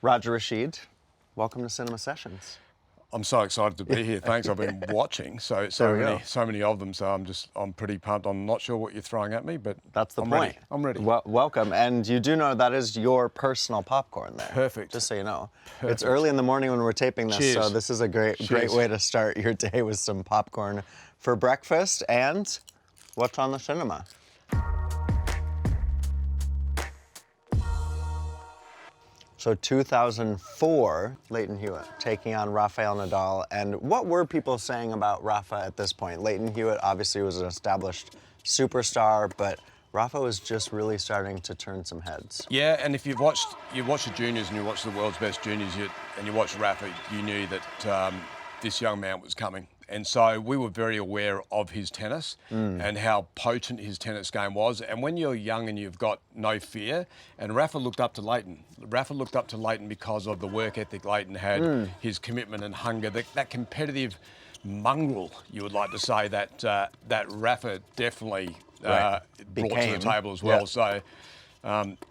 Roger Rasheed, welcome to Cinema Sessions. I'm so excited to be here. Thanks. I've been watching so many of them. So I'm pretty pumped. I'm not sure what you're throwing at me, but that's the I'm point. Ready. I'm ready. Welcome, and you do know that is your personal popcorn there. Perfect. Just so you know, Perfect. It's early in the morning when we're taping this, Cheers. so this is a great way to start your day with some popcorn for breakfast. And what's on the cinema? So 2004, Lleyton Hewitt taking on Rafael Nadal. And what were people saying about Rafa at this point? Lleyton Hewitt obviously was an established superstar, but Rafa was just really starting to turn some heads. Yeah, and if you watched the juniors and you watched the world's best juniors and you watched Rafa, you knew that this young man was coming. And so we were very aware of his tennis and how potent his tennis game was. And when you're young and you've got no fear, and Rafa looked up to Lleyton. Rafa looked up to Lleyton because of the work ethic Lleyton had, his commitment and hunger, that competitive mongrel, you would like to say, that Rafa definitely brought to the table as well. Yeah. So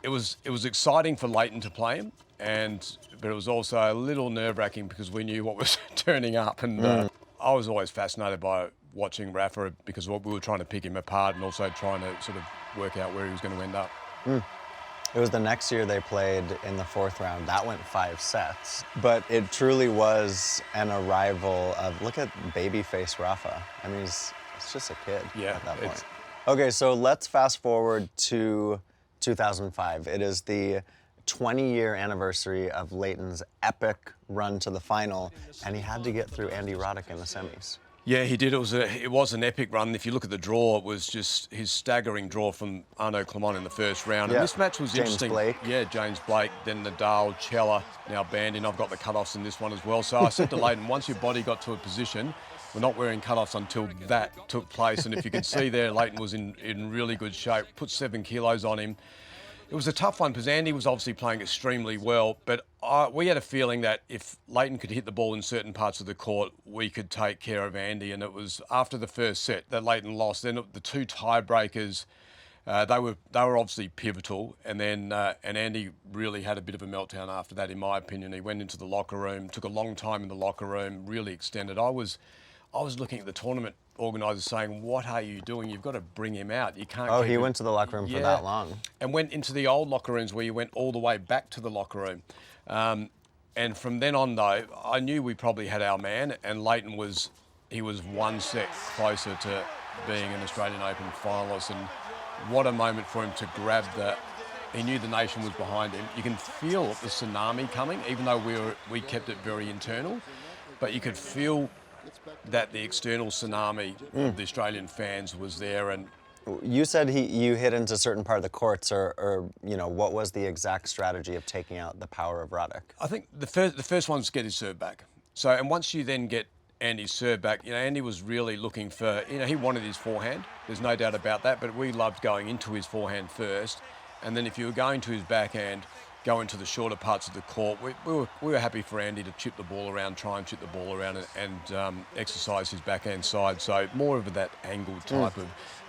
it was exciting for Lleyton to play him, but it was also a little nerve-wracking because we knew what was turning up. And I was always fascinated by watching Rafa because we were trying to pick him apart and also trying to sort of work out where he was going to end up. It was the next year they played in the fourth round. That went 5 sets. But it truly was an arrival of, look at babyface Rafa. I mean, it's just a kid at that point. Okay, so let's fast forward to 2005. It is the 20-year anniversary of Lleyton's epic run to the final, and he had to get through Andy Roddick in the semis. Yeah, he did. It was an epic run. If you look at the draw, it was just his staggering draw from Arnaud Clément in the first round. And this match was interesting. Blake. Yeah, James Blake, then Nadal, Chella, now Bandin. I've got the cutoffs in this one as well. So I said to Lleyton, once your body got to a position, we're not wearing cutoffs until that took place. And if you can see there, Lleyton was in really good shape, put 7 kilos on him. It was a tough one because Andy was obviously playing extremely well, but we had a feeling that if Lleyton could hit the ball in certain parts of the court, we could take care of Andy. And it was after the first set that Lleyton lost. Then the 2 tiebreakers, they were obviously pivotal. And then and Andy really had a bit of a meltdown after that, in my opinion. He went into the locker room, took a long time in the locker room, really extended. I was looking at the tournament organisers saying, what are you doing? You've got to bring him out. You can't. Oh, he went to the locker room for that long. And went into the old locker rooms where you went all the way back to the locker room. And from then on, though, I knew we probably had our man, and Lleyton was 1 set closer to being an Australian Open finalist. And what a moment for him to grab he knew the nation was behind him. You can feel the tsunami coming, even though we kept it very internal, but you could feel that the external tsunami of the Australian fans was there. And you said you hit into a certain part of the courts, or what was the exact strategy of taking out the power of Roddick? I think the first one's get his serve back. So, and once you then get Andy's serve back, Andy was really looking for, he wanted his forehand. There's no doubt about that, but we loved going into his forehand first. And then if you were going to his backhand, go into the shorter parts of the court. We were happy for Andy to chip the ball around, try and chip the ball around and exercise his backhand side. So more of that angled type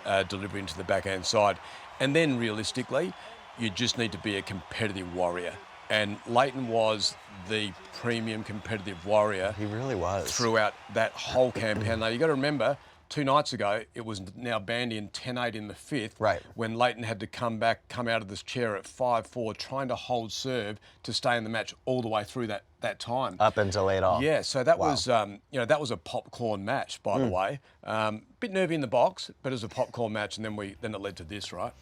of delivery into the backhand side. And then realistically, you just need to be a competitive warrior. And Lleyton was the premium competitive warrior. He really was. Throughout that whole campaign. Now, you've got to remember, 2 nights ago, it was now Bandin 10-8 in the 5th, when Lleyton had to come out of this chair at 5-4, trying to hold serve to stay in the match all the way through that time. Up until 8-all. Yeah, so that was, that was a popcorn match, by the way. Bit nervy in the box, but it was a popcorn match, and then it led to this, right?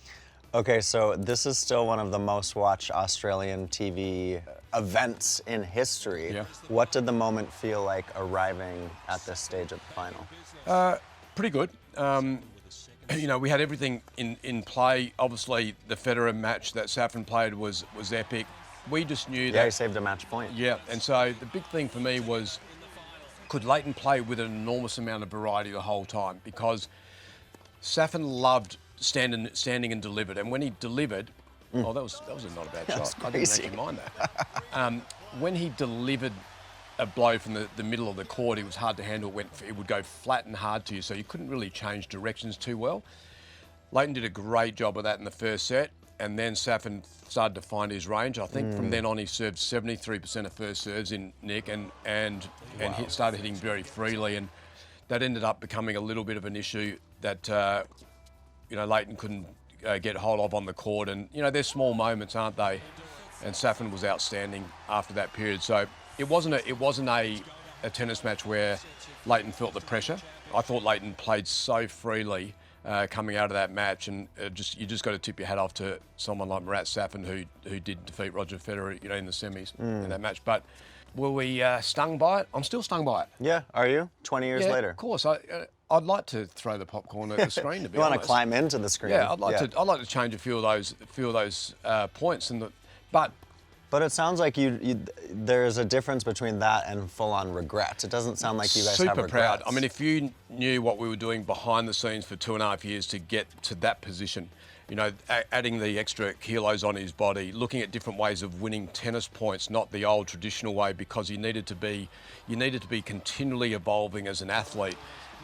Okay, so this is still one of the most watched Australian TV events in history. Yeah. What did the moment feel like arriving at this stage of the final? Pretty good. We had everything in play. Obviously, the Federer match that Safin played was epic. We just knew that... Yeah, he saved a match point. Yeah, and so the big thing for me was, could Lleyton play with an enormous amount of variety the whole time? Because Safin loved standing and delivered. And when he delivered... Oh, that was not a bad shot. I didn't actually mind that. When he delivered a blow from the middle of the court, it was hard to handle. It would go flat and hard to you, so you couldn't really change directions too well. Lleyton did a great job of that in the first set, and then Safin started to find his range. I think from then on he served 73% of first serves in Nick, and started hitting very freely, and that ended up becoming a little bit of an issue that Leighton couldn't get hold of on the court. And they're small moments, aren't they? And Safin was outstanding after that period. So it wasn't a tennis match where Leighton felt the pressure. I thought Leighton played so freely coming out of that match, and you just got to tip your hat off to someone like Marat Safin who did defeat Roger Federer in the semis in that match. But were we stung by it? I'm still stung by it. Yeah, are you? 20 years later. Of course. I'd like to throw the popcorn at the screen. To be honest, you want to climb into the screen? Yeah, I'd like to change a few of those points. But it sounds like there's a difference between that and full-on regret. It doesn't sound like you guys have regrets. Super proud. I mean, if you knew what we were doing behind the scenes for 2.5 years to get to that position, adding the extra kilos on his body, looking at different ways of winning tennis points, not the old traditional way, because you needed to be continually evolving as an athlete.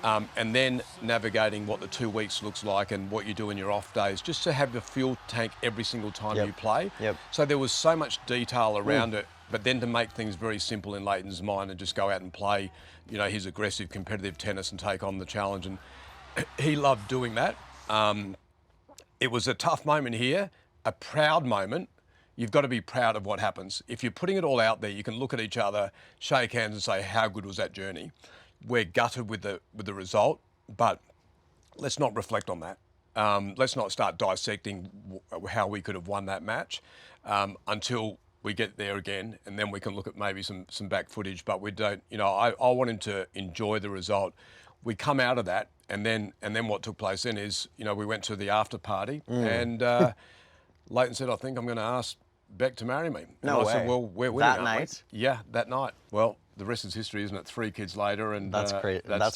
And then navigating what the 2 weeks looks like and what you do in your off days, just to have the fuel tank every single time you play. So there was so much detail around it, but then to make things very simple in Leighton's mind and just go out and play, his aggressive competitive tennis and take on the challenge. And he loved doing that. It was a tough moment here, a proud moment. You've got to be proud of what happens. If you're putting it all out there, you can look at each other, shake hands and say, how good was that journey? We're gutted with the result, but let's not reflect on that. Let's not start dissecting how we could have won that match until we get there again, and then we can look at maybe some back footage. But we don't. I want him to enjoy the result. We come out of that, and then what took place then is we went to the after party, and Leighton said, "I think I'm going to ask Beck to marry me." No way. I said, "Well, we're winning that night." Yeah, that night. Well, the rest is history, isn't it? 3 kids later, and that's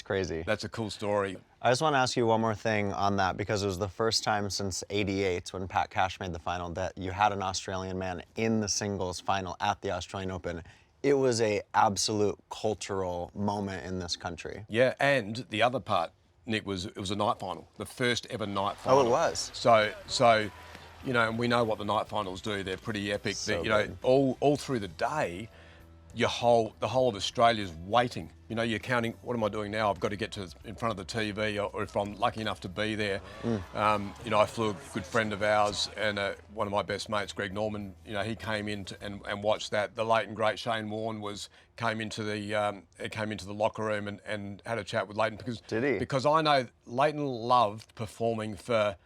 crazy. That's a cool story. I just want to ask you one more thing on that, because it was the first time since '88, when Pat Cash made the final, that you had an Australian man in the singles final at the Australian Open. It was a absolute cultural moment in this country. Yeah, and the other part, Nick, it was a night final, the first ever night final. Oh, it was. So and we know what the night finals do. They're pretty epic. So all through the day, the whole of Australia's waiting. You're counting, what am I doing now? I've got to get in front of the TV, or if I'm lucky enough to be there. I flew a good friend of ours and one of my best mates, Greg Norman, he came in and watched that. The late and great Shane Warne came into the locker room and had a chat with Leighton. Did he? Because I know Leighton loved performing for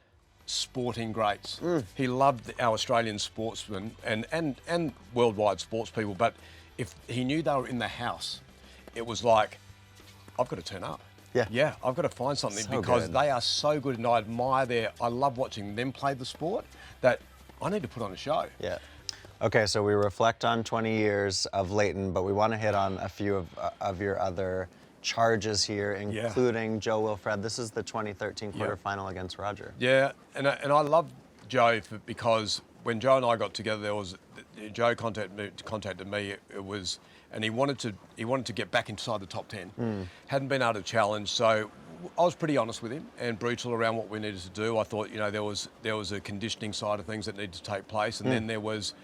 sporting greats. He loved our Australian sportsmen and worldwide sports people, but if he knew they were in the house, it was like, I've got to turn up. Yeah, I've got to find something, because they are so good, and I love watching them play the sport, that I need to put on a show. Yeah. Okay, so we reflect on 20 years of Leighton, but we want to hit on a few of your other charges here, including Jo-Wilfried. This is the 2013 quarterfinal against Roger. Yeah, and I love Joe because when Joe and I got together, Joe contacted me. And he wanted to get back inside the top 10. Hadn't been able to challenge, so I was pretty honest with him and brutal around what we needed to do. I thought there was a conditioning side of things that needed to take place, and then there was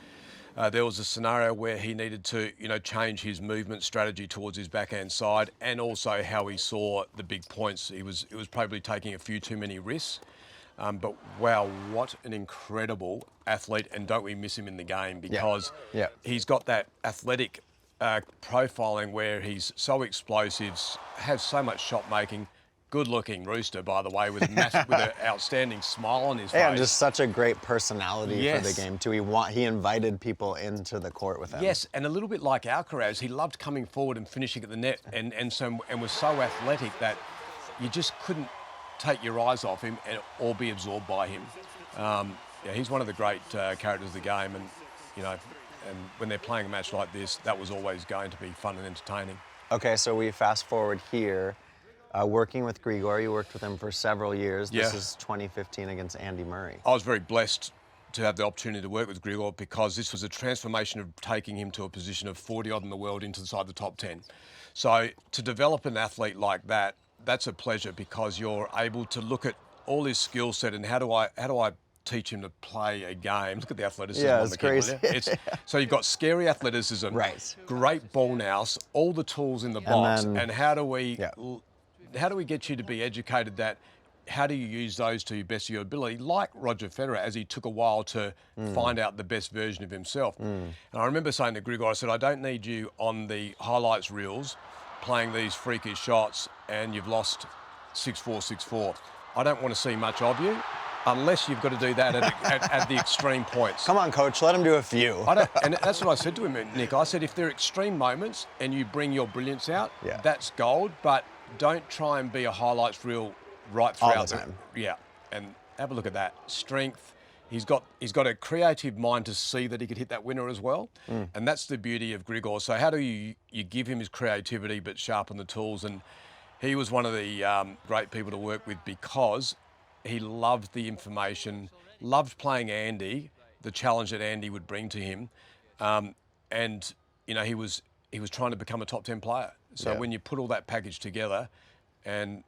a scenario where he needed to change his movement strategy towards his backhand side, and also how he saw the big points. It was probably taking a few too many risks. But wow, what an incredible athlete, and don't we miss him in the game, because he's got that athletic profiling where he's so explosive, has so much shot making, good looking rooster, by the way, with an outstanding smile on his face. And just such a great personality for the game too. He invited people into the court with him. Yes, and a little bit like Alcaraz, he loved coming forward and finishing at the net, and was so athletic that you just couldn't take your eyes off him or be absorbed by him. He's one of the great characters of the game, and when they're playing a match like this, that was always going to be fun and entertaining. Okay, so we fast forward here. Working with Grigor, you worked with him for several years. This is 2015 against Andy Murray. I was very blessed to have the opportunity to work with Grigor, because this was a transformation of taking him to a position of 40-odd in the world inside the top 10. So to develop an athlete like that, that's a pleasure, because you're able to look at all his skill set and how do I teach him to play a game. Look at the athleticism Yeah, on it's the kid, will crazy. you? So you've got scary athleticism, Right. great ball nous, all the tools in the box, then- and how do we get you to be educated that how do you use those to your best of your ability, like Roger Federer, as he took a while to find out the best version of himself. And I remember saying to Grigor, I said, I don't need you on the highlights reels playing these freakish shots and you've lost 6-4, 6-4. I don't want to see much of you unless you've got to do that at the extreme points. Come on, coach, let him do a few. And that's what I said to him, Nick. I said, if they're extreme moments and you bring your brilliance out, that's gold, but don't try and be a highlights reel right throughout all the time. Yeah, and have a look at that. Strength. He's got a creative mind to see that he could hit that winner as well, and that's the beauty of Grigor. So how do you give him his creativity but sharpen the tools? And he was one of the great people to work with because he loved the information, loved playing Andy, the challenge that Andy would bring to him, and you know he was trying to become a top 10 player. So when you put all that package together, and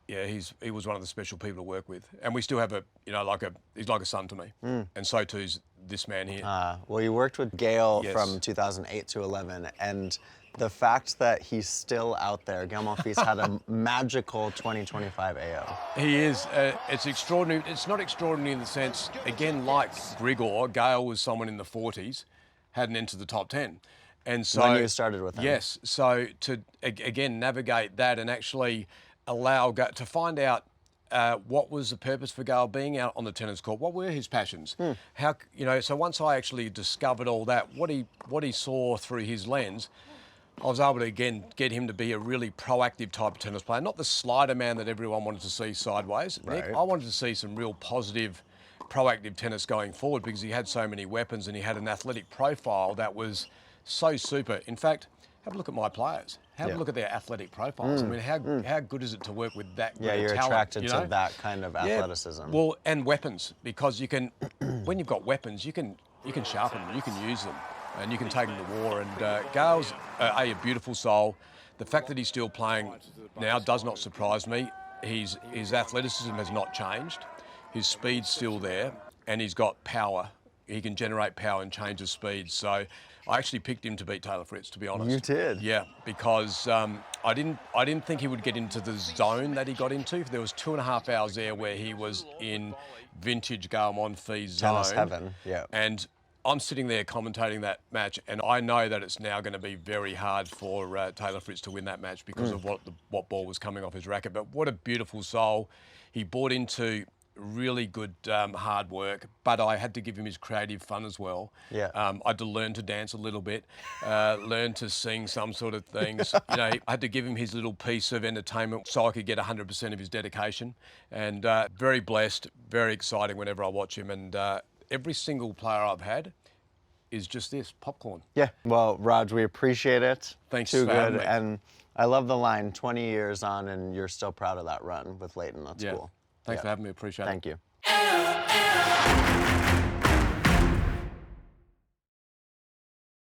he was one of the special people to work with, and we still have he's like a son to me, and so too is this man here. Well, you worked with Gaël from 2008 to 11, and the fact that he's still out there, Gaël Monfils had a magical 2025 AO. He is. It's extraordinary. It's not extraordinary in the sense, again, like Grigor, Gaël was someone in the 40s, hadn't entered the top 10. And so When you started with him. Yes. So to, again, navigate that and actually allow to find out what was the purpose for Gaël being out on the tennis court. What were his passions? How, so once I actually discovered all that, what he saw through his lens, I was able to, again, get him to be a really proactive type of tennis player, not the slider man that everyone wanted to see sideways. Right. Nick, I wanted to see some real positive, proactive tennis going forward because he had so many weapons and he had an athletic profile that was so super. In fact, have a look at my players. Have a look at their athletic profiles. I mean, how good is it to work with that great you're talent, attracted to that kind of athleticism. Well, and weapons, because you can, when you've got weapons, you can sharpen them, you can use them, and you can take them to war. And Gaël's a beautiful soul. The fact that he's still playing now does not surprise me. His athleticism has not changed. His speed's still there, and he's got power. He can generate power and change the speed. So I actually picked him to beat Taylor Fritz, to be honest. You did? Yeah, because I didn't think he would get into the zone that he got into. There was 2.5 hours there where he was in vintage Gaël Monfils zone. Tennis heaven, yeah. And I'm sitting there commentating that match, and I know that it's now going to be very hard for Taylor Fritz to win that match because of what ball was coming off his racket. But what a beautiful soul. He bought into really good hard work, but I had to give him his creative fun as well. Yeah. I had to learn to dance a little bit, learn to sing some sort of things. I had to give him his little piece of entertainment so I could get 100% of his dedication. And very blessed, very exciting whenever I watch him. And every single player I've had is just this, popcorn. Yeah. Well, Rod, we appreciate it. Thanks Too for good. having me. And I love the line, 20 years on and you're still proud of that run with Leighton. That's cool. Thanks for having me. Appreciate it. Thank you.